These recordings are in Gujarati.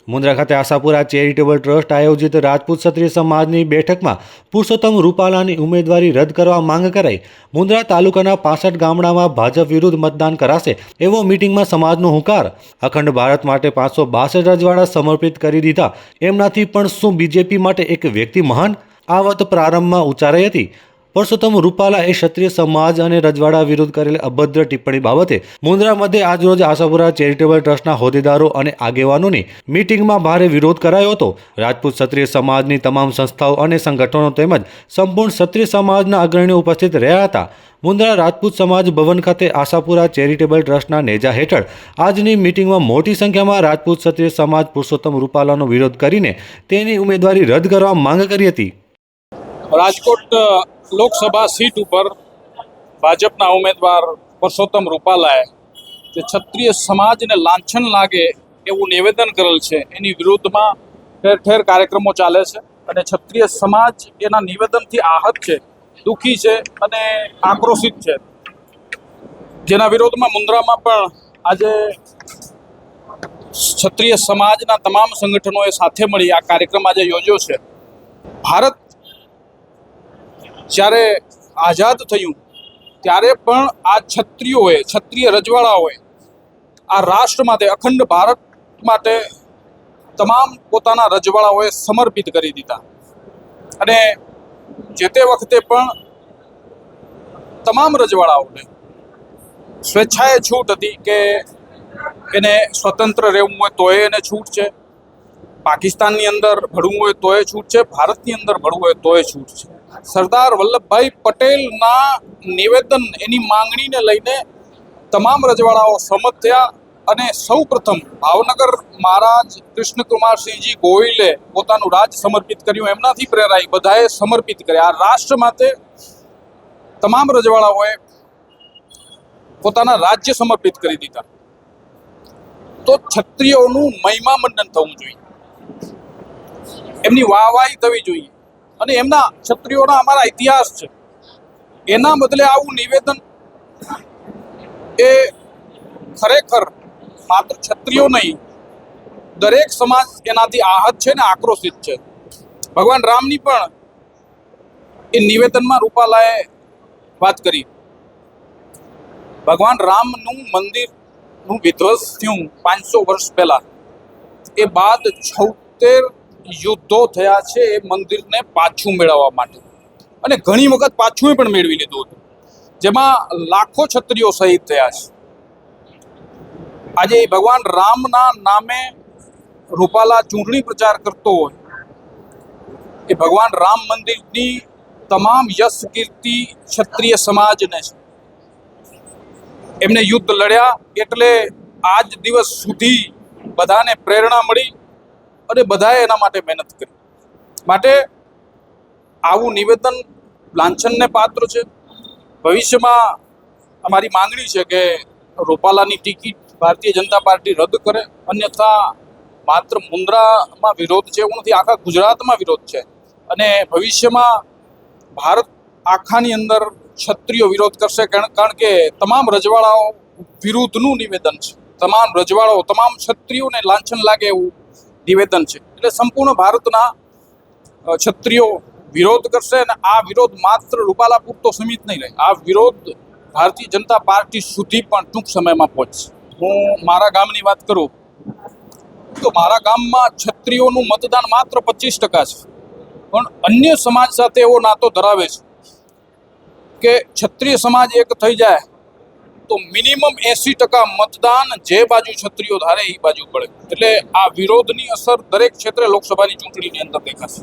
મુન્દ્રા ખાતે આશાપુરા ચેરિટેબલ ટ્રસ્ટ આયોજિત રાજપૂત ક્ષત્રિય સમાજની બેઠકમાં પુરુષોત્તમ રૂપાલાની ઉમેદવારી રદ કરવા માંગ કરાઈ. મુન્દ્રા તાલુકાના 65 ગામડામાં ભાજપ વિરુદ્ધ મતદાન કરાશે એવો મીટિંગમાં સમાજનો હુંકાર. અખંડ ભારત માટે 562 રજવાડા સમર્પિત કરી દીધા. એમનાથી પણ શું બીજેપી માટે એક વ્યક્તિ મહાન? આ વાત પ્રારંભમાં ઉચ્ચારાઈ હતી. પુરુષોત્તમ રૂપાલા એ ક્ષત્રિય સમાજ અને રજવાડા વિરુદ્ધ કરેલી અભદ્ર ટિપ્પણી બાબતે મુન્દ્રા મધ્યે આજરોજ આશાપુરા ચેરિટેબલ ટ્રસ્ટના હોદ્દેદારો અને આગેવાનોની મીટિંગમાં ભારે વિરોધ કરાયો હતો. રાજપૂત ક્ષત્રિય સમાજની તમામ સંસ્થાઓ અને સંગઠનો તેમજ સંપૂર્ણ ક્ષત્રિય સમાજના અગ્રણીઓ ઉપસ્થિત રહ્યા હતા. મુન્દ્રા રાજપૂત સમાજ ભવન ખાતે આશાપુરા ચેરિટેબલ ટ્રસ્ટના નેજા હેઠળ આજની મીટિંગમાં મોટી સંખ્યામાં રાજપૂત ક્ષત્રિય સમાજ પુરુષોત્તમ રૂપાલાનો વિરોધ કરીને તેની ઉમેદવારી રદ કરવા માંગ કરી હતી. રાજકોટ લોકસભા સીટ ઉપર ભાજપના ઉમેદવાર પુરુષોત્તમ રૂપાલાએ જે ક્ષત્રિય સમાજને લાંછન લાગે એવું નિવેદન કરેલ છે, એની વિરુદ્ધમાં ઠેર ઠેર કાર્યક્રમો ચાલે છે અને ક્ષત્રિય સમાજ એના નિવેદનથી આહત છે, દુઃખી છે અને આક્રોશિત છે. જેના વિરોધમાં મુન્દ્રામાં પણ આજે ક્ષત્રિય સમાજના તમામ સંગઠનોએ સાથે મળી આ કાર્યક્રમ આજે યોજ્યો છે. ભારત જ્યારે આઝાદ થયું ત્યારે પણ આ ક્ષત્રિયોએ, ક્ષત્રિય રજવાડાઓએ આ રાષ્ટ્ર માટે, અખંડ ભારત માટે તમામ પોતાના રજવાડાઓએ સમર્પિત કરી દીધા અને જે તે વખતે પણ તમામ રજવાડાઓને સ્વેચ્છાએ છૂટ હતી કે એને સ્વતંત્ર રહેવું હોય તોય એને છૂટ છે, પાકિસ્તાનની અંદર ભળવું હોય તોય છૂટ છે, ભારતની અંદર ભળવું હોય તોય છૂટ છે. સરદાર વલ્લભભાઈ પટેલના નિવેદન, એની માંગણીને લઈને તમામ રજવાડાઓ સંમત થયા અને સૌ પ્રથમ ભાવનગર મહારાજ કૃષ્ણકુમારસિંહજી ગોહિલે પોતાનું રાજ સમર્પિત કર્યું. એમનાથી પ્રેરાઈ બધાએ સમર્પિત કર્યા. આ રાષ્ટ્ર માટે તમામ રજવાડાઓએ પોતાના રાજ્ય સમર્પિત કરી દીધા. તો ક્ષત્રિયોનું મહિમા મંડન થવું જોઈએ, એમની વાહવાહી થવી જોઈએ અને એમના ક્ષત્રિયોના અમારા ઇતિહાસ છે, એના બદલે આવું નિવેદન એ ખરેખર માત્ર ક્ષત્રિયો નહીં, દરેક સમાજ એનાથી આહત છે ને આક્રોશિત છે. ભગવાન રામની પણ એ નિવેદનમાં રૂપાલાએ વાત કરી. ભગવાન રામનું મંદિરનું વિધ્વંસ થયું 500 વર્ષ પહેલા, એ બાદ 76 યુદ્ધો થયા છે એ મંદિરને પાછું મેળવવા માટે અને ઘણી વખત પાછું પણ મેળવી લીધું હતું, જેમાં લાખો ક્ષત્રિયો શહીદ થયા છે. આજે ભગવાન રામના નામે રૂપાલા ચૂંટણી પ્રચાર કરતો હોય, એ ભગવાન રામ મંદિરની તમામ યશ કીર્તિ ક્ષત્રિય સમાજને છે. એમને યુદ્ધ લડ્યા એટલે આજ દિવસ સુધી બધાને પ્રેરણા મળી અને બધાએ એના માટે મહેનત કરી. માટે આવું નિવેદન લાંછનને પાત્ર છે. ભવિષ્યમાં અમારી માંગણી છે કે રૂપાલાની ટિકિટ ભારતીય જનતા પાર્ટી રદ કરે, અન્યથા માત્ર મુન્દ્રામાં વિરોધ છે એવું નથી, આખા ગુજરાતમાં વિરોધ છે અને ભવિષ્યમાં ભારત આખાની અંદર ક્ષત્રિયો વિરોધ કરશે, કારણ કે તમામ રજવાડાઓ વિરુદ્ધનું નિવેદન છે. તમામ રજવાડાઓ, તમામ ક્ષત્રિયોને લાંછન લાગે એવું નિવેદન છે. એટલે સંપૂર્ણ ભારતના ક્ષત્રિયો વિરોધ કરશે અને આ વિરોધ માત્ર રૂપાલા પૂરતો સીમિત નહીં રહે, આ વિરોધ ભારતીય જનતા પાર્ટી સુધી પણ ટૂંક સમયમાં પહોંચશે. હું મારા ગામની વાત કરું તો મારા ગામમાં ક્ષત્રિયોનું મતદાન માત્ર 25% છે, પણ અન્ય સમાજ સાથે એવો નાતો ધરાવે છે કે ક્ષત્રિય સમાજ એક થઈ જાય તો મિનિમમ 80% મતદાન જે બાજુ ક્ષત્રિયો ધારે એ બાજુ પડે. એટલે આ વિરોધની અસર દરેક ક્ષેત્રે લોકસભાની ચૂંટણીની અંદર દેખાશે.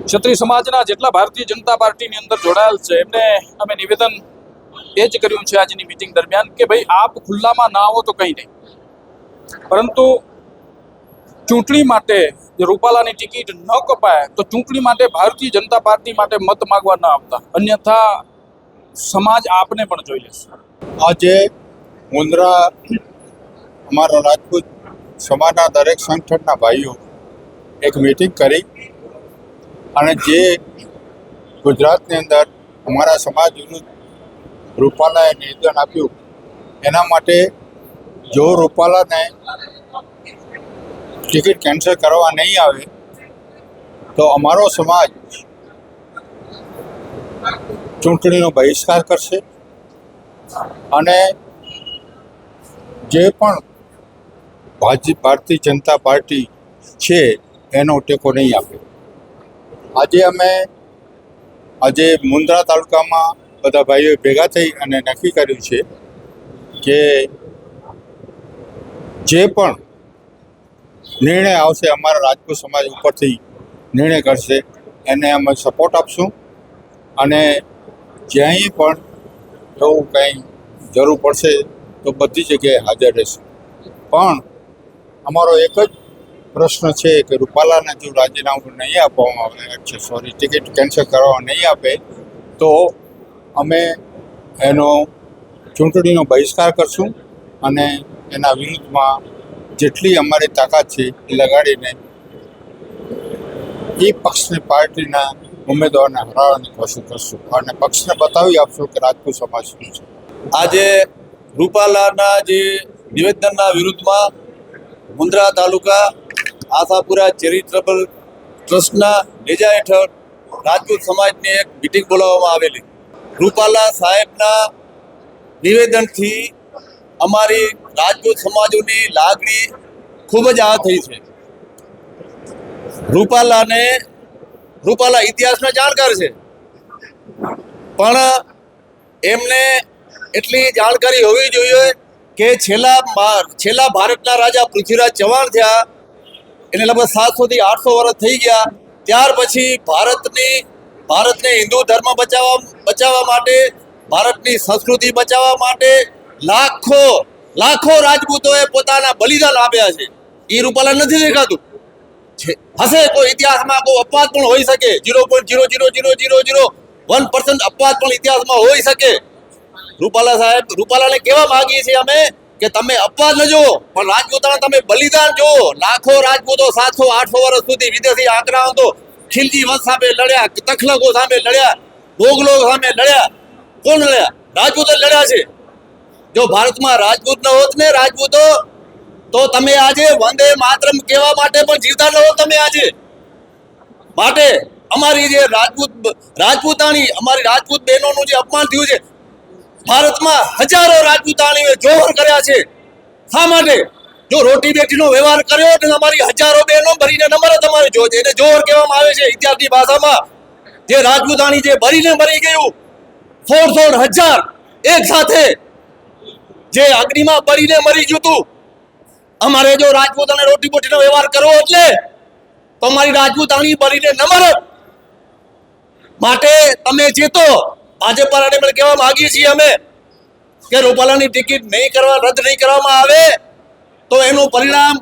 ક્ષત્રિય સમાજના જેટલા ભારતીય જનતા પાર્ટીની અંદર જોડાયેલ છે એમને અમે નિવેદન એ જ કર્યું છે આજની મિટિંગ દરમિયાન કે ભાઈ આપ ખુલ્લામાં ના આવો તો કંઈ નહીં, પરંતુ ચૂંટણી માટે જે રૂપાલાની ટિકિટ ન કપાય તો ચૂંટણી માટે ભારતીય જનતા પાર્ટી માટે મત માગવા ન આવતા, અન્યથા સમાજ આપને પણ જોઈ લેશે. આજે મુન્દ્રા અમારા રાજપૂત સમાજના દરેક સંગઠનના ભાઈઓ એક મીટિંગ કરી અને જે ગુજરાતની અંદર અમારા સમાજ વિરુદ્ધ રૂપાલાએ નિવેદન આપ્યું એના માટે જો રૂપાલાને ટિકિટ કેન્સલ કરવા નહીં આવે તો અમારો સમાજ ચૂંટણીનો બહિષ્કાર કરશે અને જે પણ ભારતીય જનતા પાર્ટી છે એનો ટેકો નહીં આપે. આજે મુન્દ્રા તાલુકામાં બધા ભાઈઓ ભેગા થઈ અને નક્કી કર્યું છે કે જે પણ નિર્ણય આવશે અમારા રાજપૂત સમાજ ઉપરથી નિર્ણય કરશે એને અમે સપોર્ટ આપશું અને જ્યાંય પણ એવું કંઈ જરૂર પડશે તો બધી જગ્યાએ હાજર રહેશું. પણ અમારો એક જ પ્રશ્ન છે કે રૂપાલાને જો રાજીનામું નહીં આપવામાં આવે ટિકિટ કેન્સલ કરવામાં નહીં આપે તો અમે એનો ચૂંટણીનો બહિષ્કાર કરશું અને એના વિરુદ્ધમાં જેટલી અમારી તાકાત છે એ લગાડીને એ પક્ષની પાર્ટીના ઉમેદવારને હરાવવાની કોશિશ કરશું અને પક્ષને બતાવી આપશું કે રાજપૂત સમાજ શું છે. આજે રૂપાલાના જે નિવેદનના વિરુદ્ધમાં મુન્દ્રા તાલુકા આશાપુરા ચેરિટેબલ ટ્રસ્ટના નેજા હેઠળ રાજપૂત સમાજની એક મિટિંગ બોલાવવામાં આવેલી. રૂપાલા સાહેબના નિવેદનથી અમારી રાજપૂત સમાજોની લાગણી ખૂબ જ આ થઈ છે. રૂપાલા ઇતિહાસના જાણકાર છે, પણ એમને એટલી જાણકારી હોવી જોઈએ કે છેલ્લા ભારતના રાજા પૃથ્વીરાજ ચૌહાણ થયા એને લગભગ 700 થી 800 વર્ષ થઈ ગયા. ત્યાર પછી ભારતને હિન્દુ ધર્મ બચાવવા માટે, ભારતની સંસ્કૃતિ બચાવવા માટે લાખો રાજપૂતોએ પોતાના બલિદાન આપ્યા છે. એ રૂપાલા નથી દેખાતું. હશે કોઈ ઇતિહાસમાં કોઈ અપવાદ પણ હોઈ શકે, 0.00001% અપવાદ પણ ઇતિહાસમાં હોઈ શકે. રૂપાલાને કહેવા માંગીએ છીએ અમે કે તમે અપવાદ ન જુઓ પણ રાજપૂતોના તમે બલિદાન જુઓ. લાખો રાજપૂતો 700-800 વર્ષ સુધી વિદેશી આક્રમણો, ખિલજી વંશ સામે લડ્યા, તખલકો સામે લડ્યા, મોગલો સામે લડ્યા. કોણ લડ્યા? રાજપૂતો લડ્યા છે. જો ભારતમાં રાજપૂત ન હોત ને રાજપૂતો, તો તમે આજે વંદે માતરમ કહેવા માટે પણ જીવતા ન હોત તમે આજે. માટે અમારી જે રાજપૂતાણી અમારી રાજપૂત બહેનોનું જે અપમાન થયું છે, ભારતમાં હજારો રાજપૂતાણીઓએ જોહર કર્યા છે. શા માટે? જો રોટી બેટીનો વ્યવહાર કર્યો તો અમારી હજારો બહેનો ભરીને નંબર તમારે જો એને જોહર કહેવામાં આવે છે ઇતિહાસની ભાષામાં. જે રાજપૂતાણી જે ભરીને મરી ગયું 16,000 એક સાથે જે અગ્નિમાં ભરીને મરી ગયું તું. અમારે જો રાજપૂત અને રોટી બોટીનો વ્યવહાર કરવો એટલે તો અમારી રાજપૂતાણી ભરીને ન મરત. માટે તમે જીતો. ભાજપ વાળાને પણ કહેવા માંગીએ છીએ અમે કે રૂપાલાની ટિકિટ રદ નહીં કરવામાં આવે તો એનું પરિણામ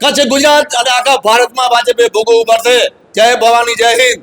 કચ્છ, ગુજરાત અને આખા ભારતમાં ભાજપે ભોગવવું પડશે. જય ભવાની, જય હિન્દ.